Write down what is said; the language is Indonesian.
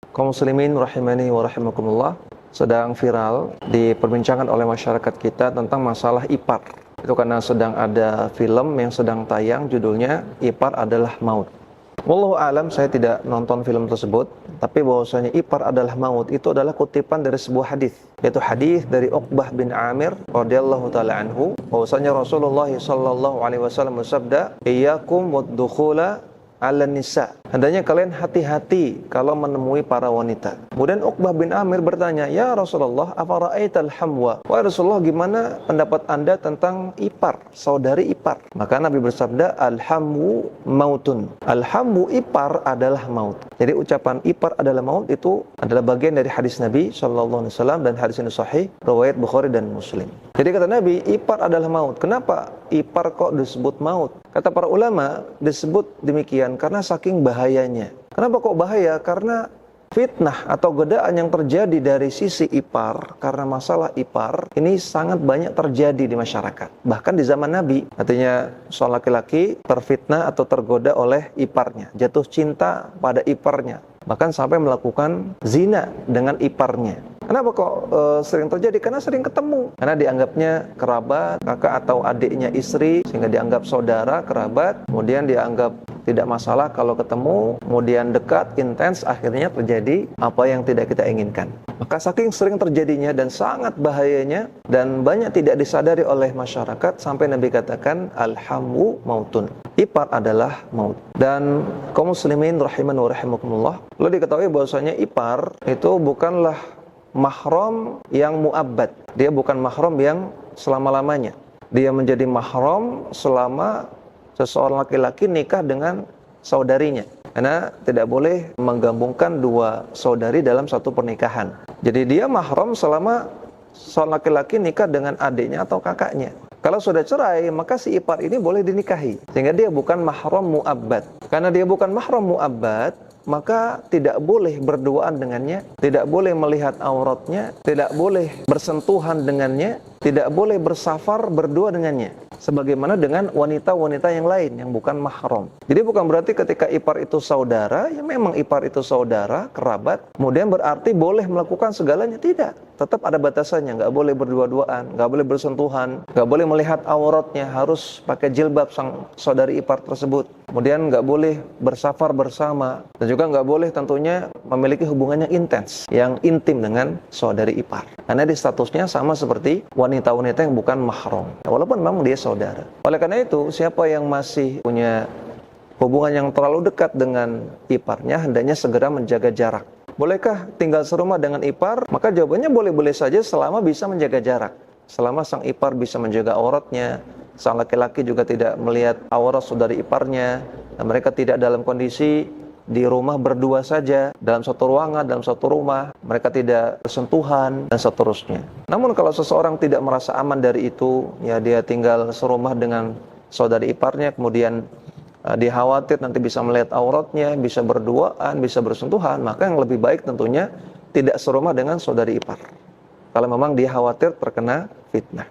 Kaum muslimin rahimani wa rahimakumullah, sedang viral diperbincangkan oleh masyarakat kita tentang masalah ipar. Itu karena sedang ada film yang sedang tayang, judulnya Ipar Adalah Maut. Wallahu alam, saya tidak nonton film tersebut, tapi bahwasanya ipar adalah maut itu adalah kutipan dari sebuah hadis, yaitu hadis dari Uqbah bin Amir radhiyallahu taala anhu, bahwasanya Rasulullah sallallahu alaihi wasallam bersabda, "Iyyakum wad-dukhula 'alan nisa." Hendaknya kalian hati-hati kalau menemui para wanita. Kemudian Uqbah bin Amir bertanya, "Ya Rasulullah, afara'aital hamwa?" Wahai Rasulullah, gimana pendapat Anda tentang ipar, saudari ipar? Maka Nabi bersabda, "Al-hamwu mautun." Al-hamwu, ipar adalah maut. Jadi ucapan ipar adalah maut itu adalah bagian dari hadis Nabi sallallahu alaihi wasallam, dan hadis ini sahih riwayat Bukhari dan Muslim. Jadi kata Nabi, ipar adalah maut. Kenapa ipar kok disebut maut? Kata para ulama, disebut demikian karena saking bahayanya. Kenapa kok bahaya? Karena fitnah atau godaan yang terjadi dari sisi ipar, karena masalah ipar ini sangat banyak terjadi di masyarakat. Bahkan di zaman Nabi, artinya seorang laki-laki terfitnah atau tergoda oleh iparnya, jatuh cinta pada iparnya, bahkan sampai melakukan zina dengan iparnya. Kenapa kok sering terjadi? Karena sering ketemu. Karena dianggapnya kerabat, kakak atau adiknya istri, sehingga dianggap saudara, kerabat. Kemudian dianggap tidak masalah kalau ketemu, kemudian dekat, intens, akhirnya terjadi apa yang tidak kita inginkan. Maka saking sering terjadinya dan sangat bahayanya, dan banyak tidak disadari oleh masyarakat, sampai Nabi katakan, "Al-hamwu mautun." Ipar adalah maut. Dan kaum muslimin rahiman wa rahimakumullah, perlu diketahui bahwasanya ipar itu bukanlah mahram yang mu'abbad. Dia bukan mahram yang selama-lamanya. Dia menjadi mahram selama seseorang laki-laki nikah dengan saudarinya. Karena tidak boleh menggabungkan dua saudari dalam satu pernikahan. Jadi dia mahram selama seorang laki-laki nikah dengan adiknya atau kakaknya. Kalau sudah cerai, maka si ipar ini boleh dinikahi. Sehingga dia bukan mahram mu'abbad. Karena dia bukan mahram mu'abbad, maka tidak boleh berduaan dengannya, tidak boleh melihat auratnya, tidak boleh bersentuhan dengannya, tidak boleh bersafar berdua dengannya, sebagaimana dengan wanita-wanita yang lain yang bukan mahram. Jadi bukan berarti ketika ipar itu saudara, ya memang ipar itu saudara, kerabat, kemudian berarti boleh melakukan segalanya. Tidak, tetap ada batasannya. Nggak boleh berdua-duaan, nggak boleh bersentuhan, nggak boleh melihat auratnya, harus pakai jilbab sang saudari ipar tersebut. Kemudian nggak boleh bersafar bersama, dan juga nggak boleh tentunya memiliki hubungan yang intens, yang intim dengan saudari ipar. Karena di statusnya sama seperti wanita-wanita yang bukan mahram, walaupun memang dia saudara. Oleh karena itu, siapa yang masih punya hubungan yang terlalu dekat dengan iparnya, hendaknya segera menjaga jarak. Bolehkah tinggal serumah dengan ipar? Maka jawabannya boleh-boleh saja selama bisa menjaga jarak. Selama sang ipar bisa menjaga auratnya, sang laki-laki juga tidak melihat aurat saudari iparnya, dan mereka tidak dalam kondisi di rumah berdua saja, dalam satu ruangan, dalam satu rumah, mereka tidak bersentuhan, dan seterusnya. Namun kalau seseorang tidak merasa aman dari itu, ya dia tinggal serumah dengan saudari iparnya, kemudian dia khawatir nanti bisa melihat auratnya, bisa berduaan, bisa bersentuhan, maka yang lebih baik tentunya tidak serumah dengan saudari ipar, kalau memang dia khawatir terkena fitnah.